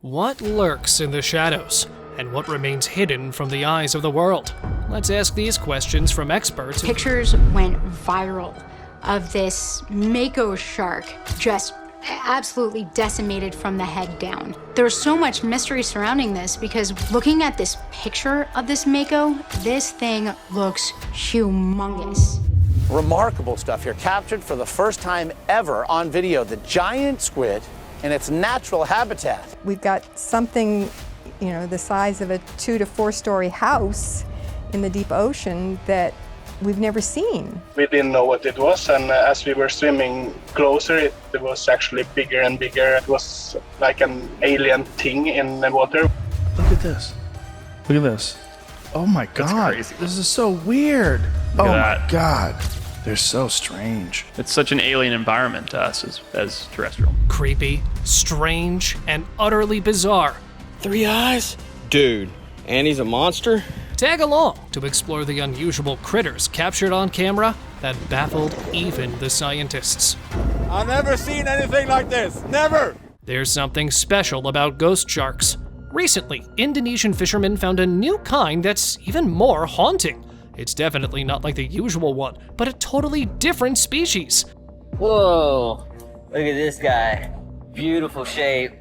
What lurks in the shadows, and what remains hidden from the eyes of the world? Let's ask these questions from experts. Pictures went viral of this mako shark just absolutely decimated from the head down. There's so much mystery surrounding this because looking at this picture of this mako, this thing looks humongous. Remarkable stuff here, captured for the first time ever on video, the giant squid in its natural habitat. We've got something, the size of a 2 to 4 story house in the deep ocean that we've never seen. We didn't know what it was, and as we were swimming closer, it was actually bigger and bigger. It was like an alien thing in the water. Look at this. Look at this. Oh my God. This is so weird. Look oh at my God. They're so strange. It's such an alien environment to us as terrestrial. Creepy, strange, and utterly bizarre. 3 eyes? Dude, and he's a monster? Tag along to explore the unusual critters captured on camera that baffled even the scientists. I've never seen anything like this, never! There's something special about ghost sharks. Recently, Indonesian fishermen found a new kind that's even more haunting. It's definitely not like the usual one, but a totally different species. Whoa, look at this guy. Beautiful shape.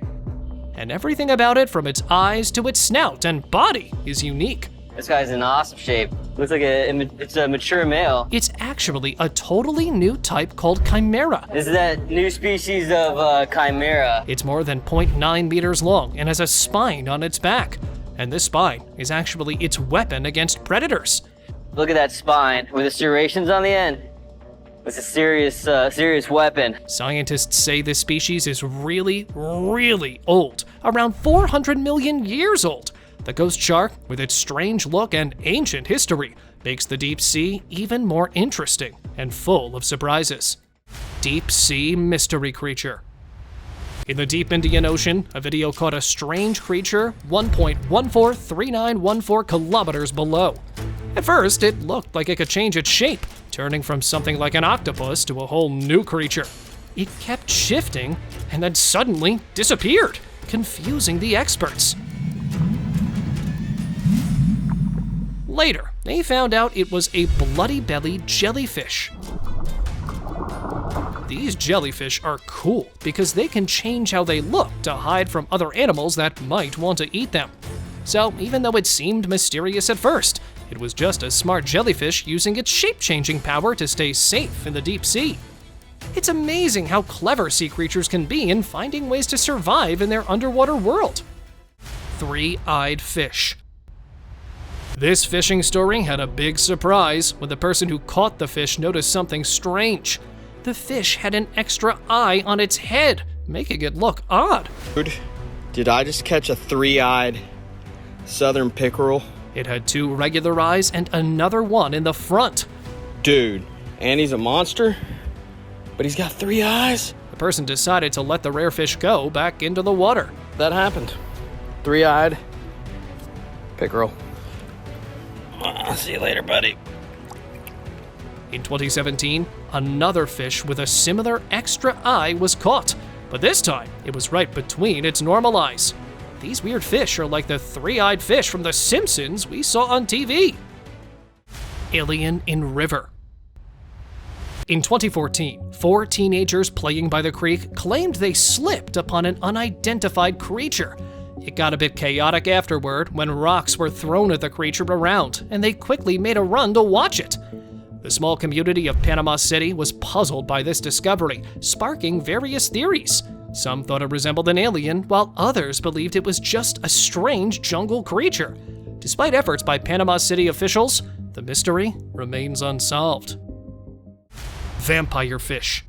And everything about it, from its eyes to its snout and body, is unique. This guy's in awesome shape. Looks like it's a mature male. It's actually a totally new type called chimera. This is that new species of chimera. It's more than 0.9 meters long and has a spine on its back. And this spine is actually its weapon against predators. Look at that spine with the serrations on the end. It's a serious weapon. Scientists say this species is really, really old, around 400 million years old. The ghost shark, with its strange look and ancient history, makes the deep sea even more interesting and full of surprises. Deep sea mystery creature. In the deep Indian Ocean, a video caught a strange creature 1.143914 kilometers below. At first, it looked like it could change its shape, turning from something like an octopus to a whole new creature. It kept shifting and then suddenly disappeared, confusing the experts. Later, they found out it was a bloody-bellied jellyfish. These jellyfish are cool because they can change how they look to hide from other animals that might want to eat them. So even though it seemed mysterious at first, it was just a smart jellyfish using its shape-changing power to stay safe in the deep sea. It's amazing how clever sea creatures can be in finding ways to survive in their underwater world. 3-eyed fish. This fishing story had a big surprise when the person who caught the fish noticed something strange. The fish had an extra eye on its head, making it look odd. Dude, did I just catch a 3-eyed southern pickerel? It had 2 regular eyes and another one in the front. Dude, and he's a monster? But he's got 3 eyes? The person decided to let the rare fish go back into the water. That happened. 3-eyed pickerel. See you later, buddy. In 2017, another fish with a similar extra eye was caught, but this time it was right between its normal eyes. These weird fish are like the 3-eyed fish from The Simpsons we saw on TV. Alien in river. In 2014, 4 teenagers playing by the creek claimed they slipped upon an unidentified creature. It got a bit chaotic afterward when rocks were thrown at the creature around, and they quickly made a run to watch it. The small community of Panama City was puzzled by this discovery, sparking various theories. Some thought it resembled an alien, while others believed it was just a strange jungle creature. Despite efforts by Panama City officials, the mystery remains unsolved. Vampire fish.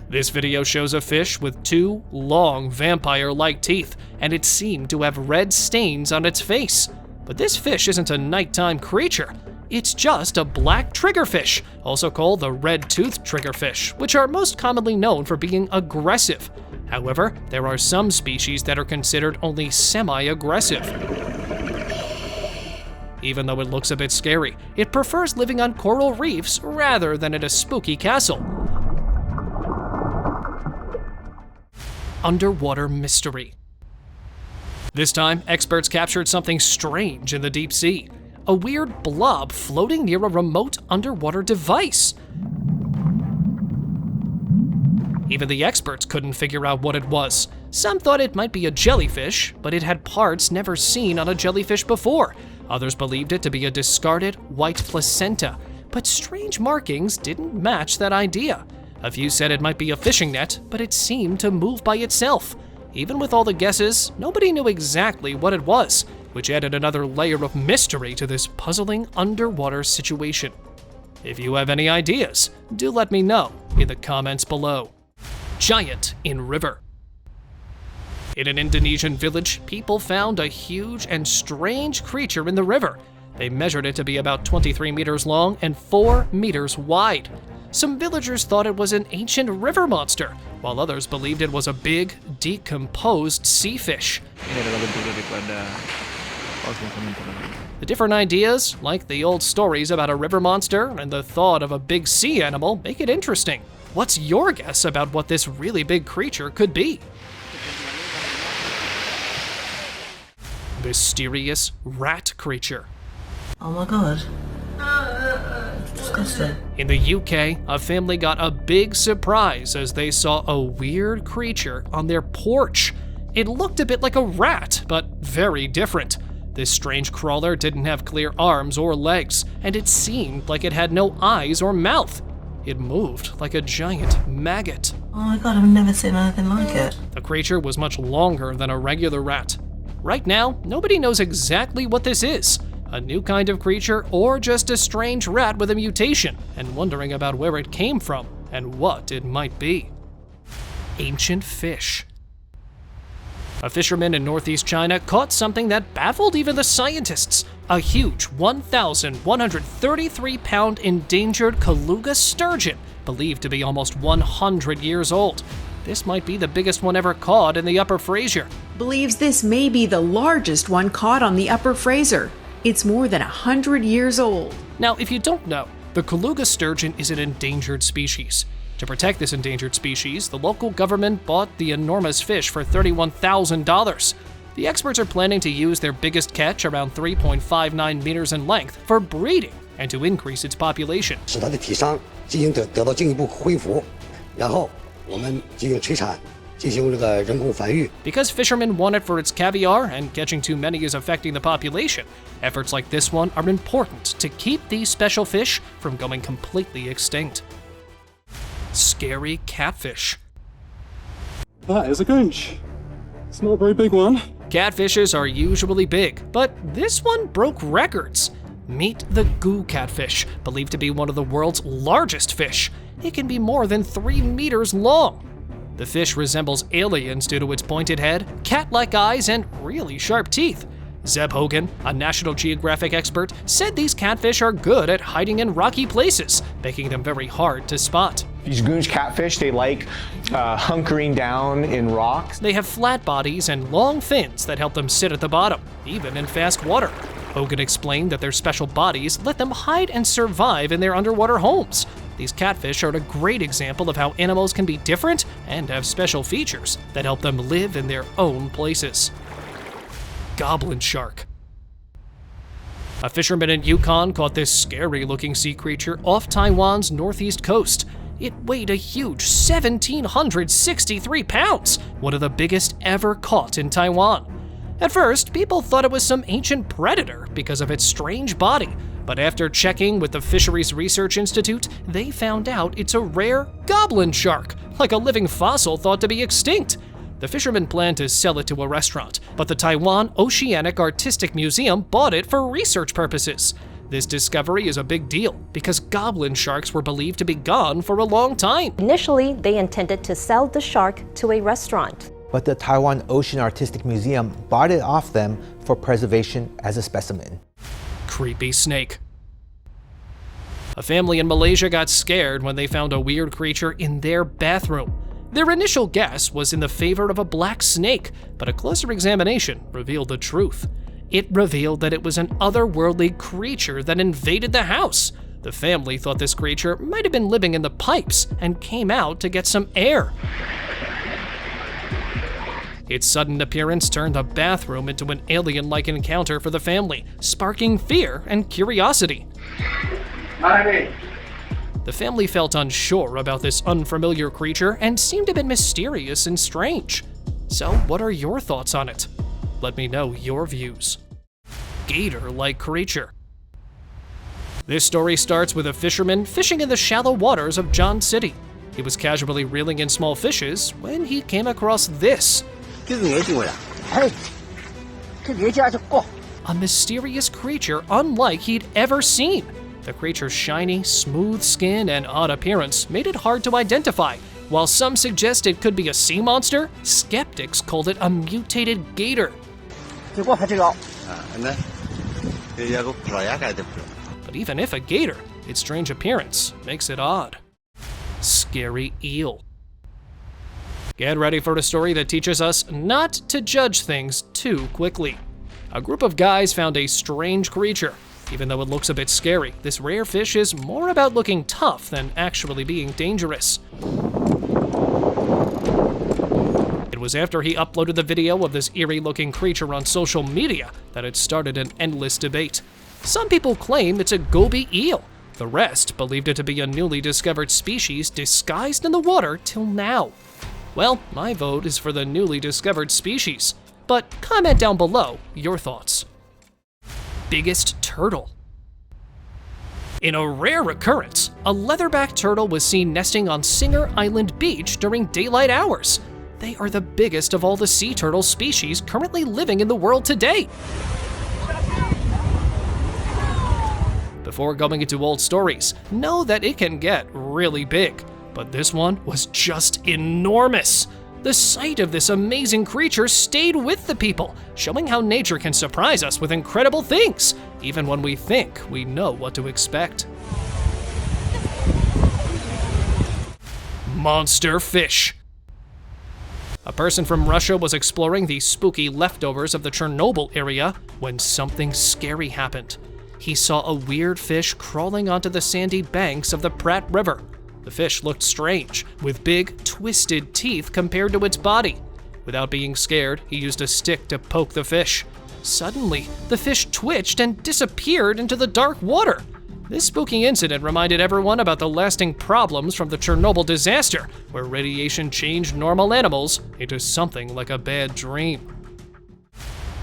This video shows a fish with 2 long vampire-like teeth, and it seemed to have red stains on its face. But this fish isn't a nighttime creature. It's just a black triggerfish, also called the red-toothed triggerfish, which are most commonly known for being aggressive. However, there are some species that are considered only semi-aggressive. Even though it looks a bit scary, it prefers living on coral reefs rather than in a spooky castle. underwater mystery. This time, experts captured something strange in the deep sea. A weird blob floating near a remote underwater device. Even the experts couldn't figure out what it was. Some thought it might be a jellyfish, but it had parts never seen on a jellyfish before. Others believed it to be a discarded white placenta, but strange markings didn't match that idea. A few said it might be a fishing net, but it seemed to move by itself. Even with all the guesses, nobody knew exactly what it was, which added another layer of mystery to this puzzling underwater situation. If you have any ideas, do let me know in the comments below. Giant in river. In an Indonesian village, people found a huge and strange creature in the river. They measured it to be about 23 meters long and 4 meters wide. Some villagers thought it was an ancient river monster, while others believed it was a big, decomposed sea fish. The different ideas, like the old stories about a river monster and the thought of a big sea animal, make it interesting. What's your guess about what this really big creature could be? Mysterious rat creature. Oh my god. Disgusting. In the UK, a family got a big surprise as they saw a weird creature on their porch. It looked a bit like a rat, but very different. This strange crawler didn't have clear arms or legs, and it seemed like it had no eyes or mouth. It moved like a giant maggot. Oh my god, I've never seen anything like it. The creature was much longer than a regular rat. Right now, nobody knows exactly what this is. A new kind of creature or just a strange rat with a mutation, and wondering about where it came from and what it might be. Ancient fish. A fisherman in northeast China caught something that baffled even the scientists. A huge 1,133-pound endangered Kaluga sturgeon, believed to be almost 100 years old. This might be the biggest one ever caught in the Upper Fraser. Believes this may be the largest one caught on the Upper Fraser. It's more than 100 years old. Now, if you don't know, the Kaluga sturgeon is an endangered species. To protect this endangered species, the local government bought the enormous fish for $31,000. The experts are planning to use their biggest catch, around 3.59 meters in length, for breeding and to increase its population. Because fishermen want it for its caviar and catching too many is affecting the population, efforts like this one are important to keep these special fish from going completely extinct. Scary catfish. That is a goonch. It's not a very big one. Catfishes are usually big, but this one broke records. Meet the goo catfish, believed to be one of the world's largest fish. It can be more than 3 meters long. The fish resembles aliens due to its pointed head, cat-like eyes, and really sharp teeth. Zeb Hogan, a National Geographic expert, said these catfish are good at hiding in rocky places, making them very hard to spot. These goonch catfish, they like hunkering down in rocks. They have flat bodies and long fins that help them sit at the bottom, even in fast water. Hogan explained that their special bodies let them hide and survive in their underwater homes. These catfish are a great example of how animals can be different and have special features that help them live in their own places. Goblin shark. A fisherman in Yukon caught this scary-looking sea creature off Taiwan's northeast coast. It weighed a huge 1,763 pounds, one of the biggest ever caught in Taiwan. At first, people thought it was some ancient predator because of its strange body, but after checking with the Fisheries Research Institute, they found out it's a rare goblin shark, like a living fossil thought to be extinct. The fishermen planned to sell it to a restaurant, but the Taiwan Oceanic Artistic Museum bought it for research purposes. This discovery is a big deal because goblin sharks were believed to be gone for a long time. Initially, they intended to sell the shark to a restaurant. But the Taiwan Ocean Artistic Museum bought it off them for preservation as a specimen. Creepy snake. A family in Malaysia got scared when they found a weird creature in their bathroom. Their initial guess was in the favor of a black snake, but a closer examination revealed the truth. It revealed that it was an otherworldly creature that invaded the house. The family thought this creature might have been living in the pipes and came out to get some air. Its sudden appearance turned the bathroom into an alien-like encounter for the family, sparking fear and curiosity. The family felt unsure about this unfamiliar creature and seemed a bit mysterious and strange. So, what are your thoughts on it? Let me know your views. Gator-like creature. This story starts with a fisherman fishing in the shallow waters of John City. He was casually reeling in small fishes when he came across this. A mysterious creature unlike he'd ever seen. The creature's shiny, smooth skin and odd appearance made it hard to identify. While some suggest it could be a sea monster, skeptics called it a mutated gator. But even if a gator, its strange appearance makes it odd. Scary eel. Get ready for a story that teaches us not to judge things too quickly. A group of guys found a strange creature. Even though it looks a bit scary, this rare fish is more about looking tough than actually being dangerous. It was after he uploaded the video of this eerie-looking creature on social media that it started an endless debate. Some people claim it's a goby eel. The rest believed it to be a newly discovered species disguised in the water till now. Well, my vote is for the newly discovered species. But comment down below your thoughts. Biggest turtle. In a rare occurrence, a leatherback turtle was seen nesting on Singer Island Beach during daylight hours. They are the biggest of all the sea turtle species currently living in the world today. Before going into old stories, know that it can get really big, but this one was just enormous. The sight of this amazing creature stayed with the people, showing how nature can surprise us with incredible things, even when we think we know what to expect. Monster fish. A person from Russia was exploring the spooky leftovers of the Chernobyl area when something scary happened. He saw a weird fish crawling onto the sandy banks of the Pratt River. The fish looked strange, with big, twisted teeth compared to its body. Without being scared, he used a stick to poke the fish. Suddenly, the fish twitched and disappeared into the dark water. This spooky incident reminded everyone about the lasting problems from the Chernobyl disaster, where radiation changed normal animals into something like a bad dream.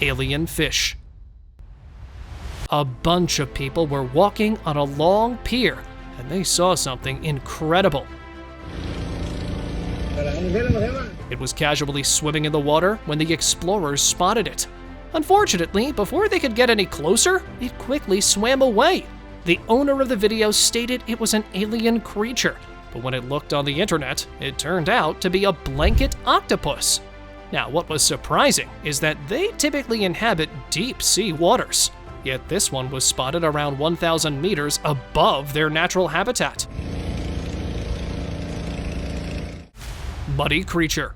Alien fish. A bunch of people were walking on a long pier, and they saw something incredible. It was casually swimming in the water when the explorers spotted it. Unfortunately, before they could get any closer, it quickly swam away. The owner of the video stated it was an alien creature, but when it looked on the internet, it turned out to be a blanket octopus. Now, what was surprising is that they typically inhabit deep sea waters. Yet this one was spotted around 1,000 meters above their natural habitat. Muddy creature.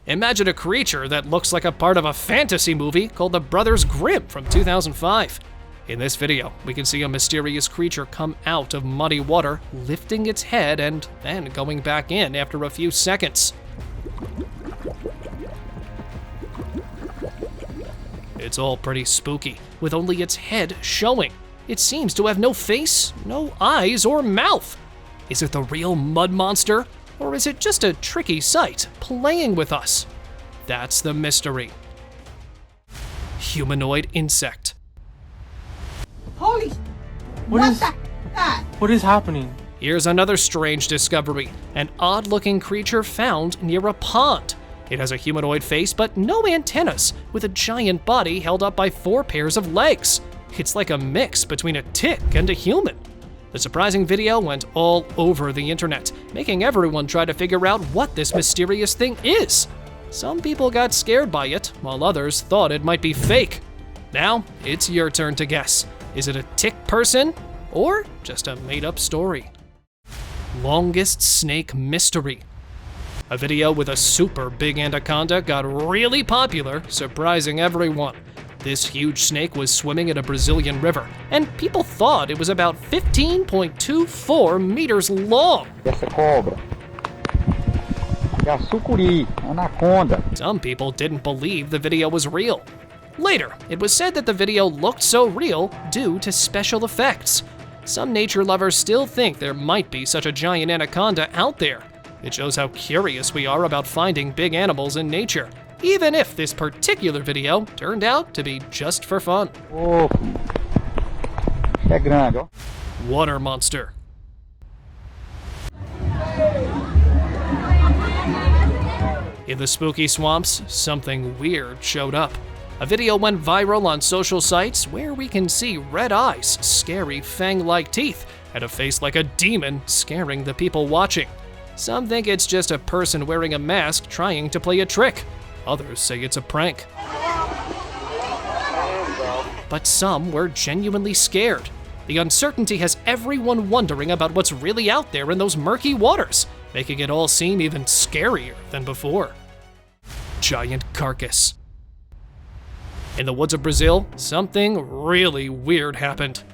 Imagine a creature that looks like a part of a fantasy movie called The Brothers Grimm from 2005. In this video, we can see a mysterious creature come out of muddy water, lifting its head and then going back in after a few seconds. It's all pretty spooky, with only its head showing. It seems to have no face, no eyes, or mouth. Is it the real mud monster, or is it just a tricky sight playing with us? That's the mystery. Humanoid insect. Holy! What is happening? Here's another strange discovery, an odd-looking creature found near a pond. It has a humanoid face but no antennas, with a giant body held up by 4 pairs of legs. It's like a mix between a tick and a human. The surprising video went all over the internet, making everyone try to figure out what this mysterious thing is. Some people got scared by it, while others thought it might be fake. Now, it's your turn to guess. Is it a tick person, or just a made-up story? Longest snake mystery. A video with a super big anaconda got really popular, surprising everyone. This huge snake was swimming in a Brazilian river, and people thought it was about 15.24 meters long. anaconda. Some people didn't believe the video was real. Later, it was said that the video looked so real due to special effects. Some nature lovers still think there might be such a giant anaconda out there. It shows how curious we are about finding big animals in nature, even if this particular video turned out to be just for fun. Oh, é grande, ó. Water monster. In the spooky swamps, something weird showed up. A video went viral on social sites where we can see red eyes, scary fang-like teeth, and a face like a demon scaring the people watching. Some think it's just a person wearing a mask trying to play a trick. Others say it's a prank. But some were genuinely scared. The uncertainty has everyone wondering about what's really out there in those murky waters, making it all seem even scarier than before. Giant carcass. In the woods of Brazil, something really weird happened.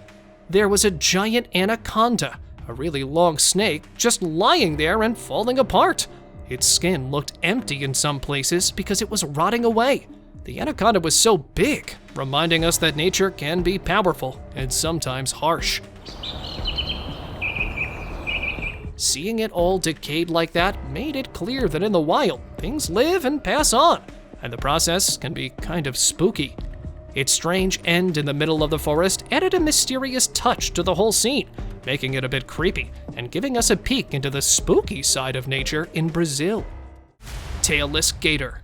There was a giant anaconda, a really long snake, just lying there and falling apart. Its skin looked empty in some places because it was rotting away. The anaconda was so big, reminding us that nature can be powerful and sometimes harsh. Seeing it all decayed like that made it clear that in the wild, things live and pass on, and the process can be kind of spooky. Its strange end in the middle of the forest added a mysterious touch to the whole scene, making it a bit creepy and giving us a peek into the spooky side of nature in Brazil. Tailless gator.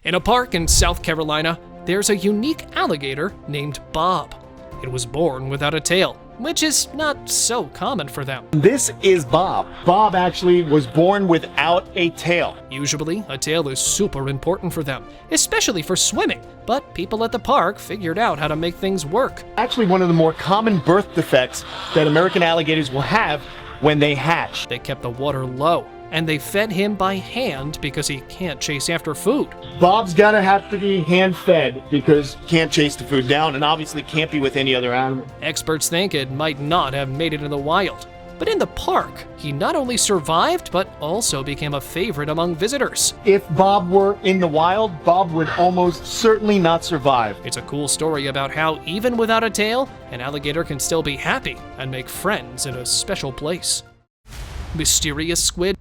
In a park in South Carolina, there's a unique alligator named Bob. It was born without a tail, which is not so common for them. This is Bob. Bob actually was born without a tail. Usually, a tail is super important for them, especially for swimming, but people at the park figured out how to make things work. Actually, one of the more common birth defects that American alligators will have when they hatch. They kept the water low, and they fed him by hand because he can't chase after food. Bob's gotta have to be hand-fed because he can't chase the food down and obviously can't be with any other animal. Experts think it might not have made it in the wild. But in the park, he not only survived, but also became a favorite among visitors. If Bob were in the wild, Bob would almost certainly not survive. It's a cool story about how, even without a tail, an alligator can still be happy and make friends in a special place. Mysterious squid.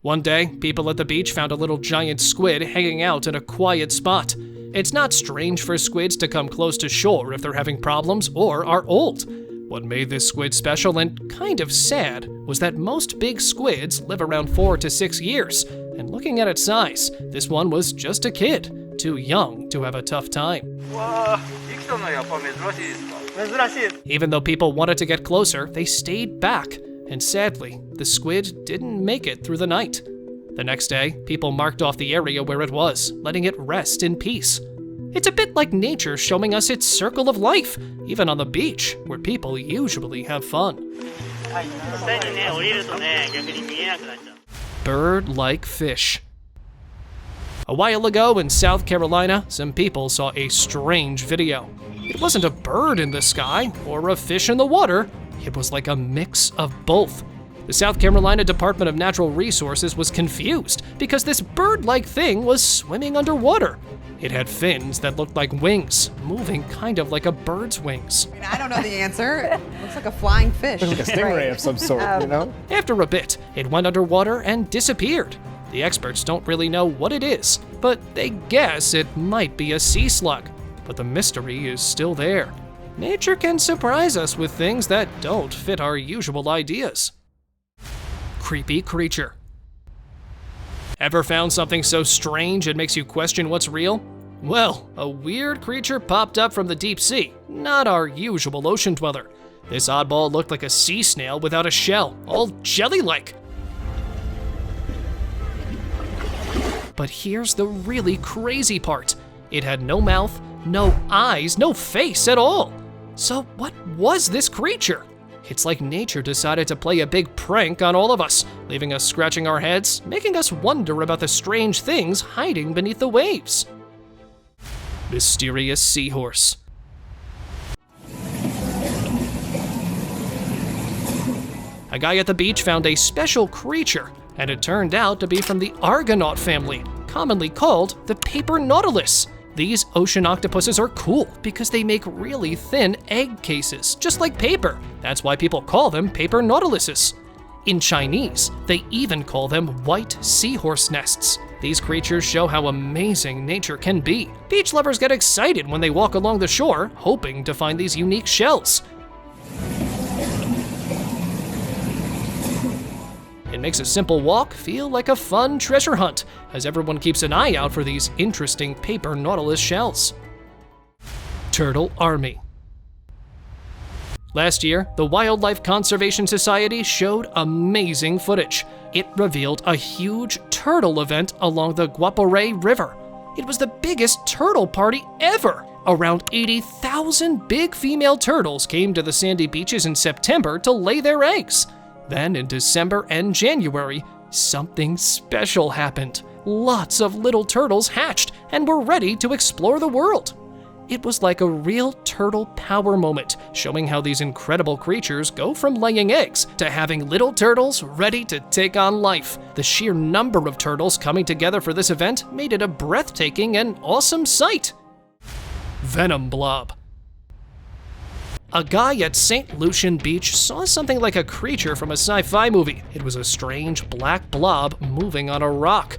One day, people at the beach found a little giant squid hanging out in a quiet spot. It's not strange for squids to come close to shore if they're having problems or are old. What made this squid special and kind of sad was that most big squids live around 4 to 6 years, and looking at its size, this one was just a kid, too young to have a tough time. Even though people wanted to get closer, they stayed back. And sadly, the squid didn't make it through the night. The next day, people marked off the area where it was, letting it rest in peace. It's a bit like nature showing us its circle of life, even on the beach, where people usually have fun. Bird-like fish. A while ago in South Carolina, some people saw a strange video. It wasn't a bird in the sky or a fish in the water. It was like a mix of both. The South Carolina Department of Natural Resources was confused because this bird-like thing was swimming underwater. It had fins that looked like wings, moving kind of like a bird's wings. I don't know the answer. It looks like a flying fish. Like a stingray of some sort, you know? After a bit, it went underwater and disappeared. The experts don't really know what it is, but they guess it might be a sea slug. But the mystery is still there. Nature can surprise us with things that don't fit our usual ideas. Creepy creature. Ever found something so strange it makes you question what's real? Well, a weird creature popped up from the deep sea, not our usual ocean dweller. This oddball looked like a sea snail without a shell, all jelly-like. But here's the really crazy part. It had no mouth, no eyes, no face at all. So what was this creature? It's like nature decided to play a big prank on all of us, leaving us scratching our heads, making us wonder about the strange things hiding beneath the waves. Mysterious seahorse. a guy at the beach found a special creature, and it turned out to be from the Argonaut family, commonly called the paper nautilus. These ocean octopuses are cool because they make really thin egg cases, just like paper. That's why people call them paper nautiluses. In Chinese, they even call them white seahorse nests. These creatures show how amazing nature can be. Beach lovers get excited when they walk along the shore, hoping to find these unique shells. It makes a simple walk feel like a fun treasure hunt, as everyone keeps an eye out for these interesting paper nautilus shells. Turtle Army. Last year, the Wildlife Conservation Society showed amazing footage. It revealed a huge turtle event along the Guaporé River. It was the biggest turtle party ever. Around 80,000 big female turtles came to the sandy beaches in September to lay their eggs. Then in December and January, something special happened. Lots of little turtles hatched and were ready to explore the world. It was like a real turtle power moment, showing how these incredible creatures go from laying eggs to having little turtles ready to take on life. The sheer number of turtles coming together for this event made it a breathtaking and awesome sight. Venom blob. A guy at St. Lucian Beach saw something like a creature from a sci-fi movie. It was a strange black blob moving on a rock.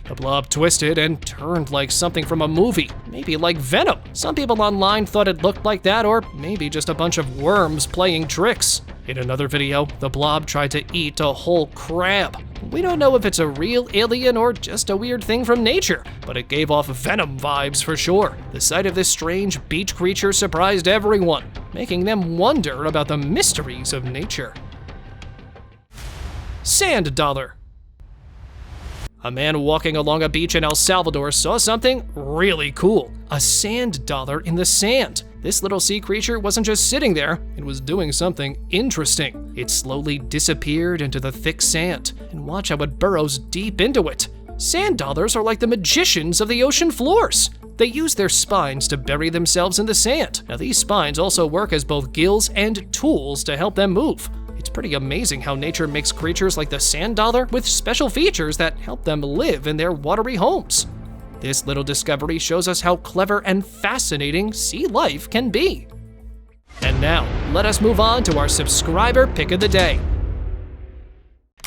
The blob twisted and turned like something from a movie, maybe like Venom. Some people online thought it looked like that, or maybe just a bunch of worms playing tricks. In another video, the blob tried to eat a whole crab. We don't know if it's a real alien or just a weird thing from nature, but it gave off Venom vibes for sure. The sight of this strange beach creature surprised everyone, making them wonder about the mysteries of nature. Sand dollar. A man walking along a beach in El Salvador saw something really cool. A sand dollar in the sand. This little sea creature wasn't just sitting there, it was doing something interesting. It slowly disappeared into the thick sand, and watch how it burrows deep into it. Sand dollars are like the magicians of the ocean floors. They use their spines to bury themselves in the sand. Now these spines also work as both gills and tools to help them move. It's pretty amazing how nature makes creatures like the sand dollar with special features that help them live in their watery homes. This little discovery shows us how clever and fascinating sea life can be. And now, let us move on to our subscriber pick of the day.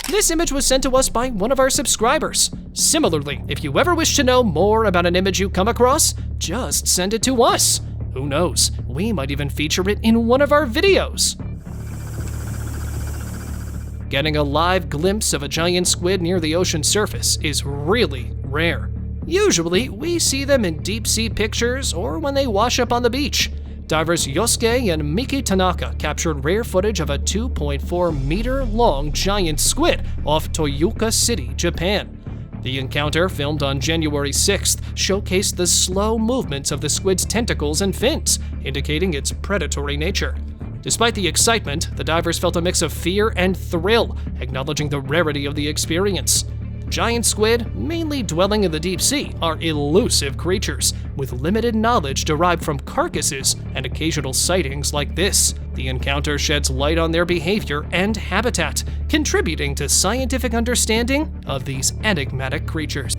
This image was sent to us by one of our subscribers. Similarly, if you ever wish to know more about an image you come across, just send it to us. Who knows, we might even feature it in one of our videos. Getting a live glimpse of a giant squid near the ocean surface is really rare. Usually, we see them in deep-sea pictures or when they wash up on the beach. Divers Yosuke and Miki Tanaka captured rare footage of a 2.4-meter-long giant squid off Toyooka City, Japan. The encounter, filmed on January 6th, showcased the slow movements of the squid's tentacles and fins, indicating its predatory nature. Despite the excitement, the divers felt a mix of fear and thrill, acknowledging the rarity of the experience. The giant squid, mainly dwelling in the deep sea, are elusive creatures, with limited knowledge derived from carcasses and occasional sightings like this. The encounter sheds light on their behavior and habitat, contributing to scientific understanding of these enigmatic creatures.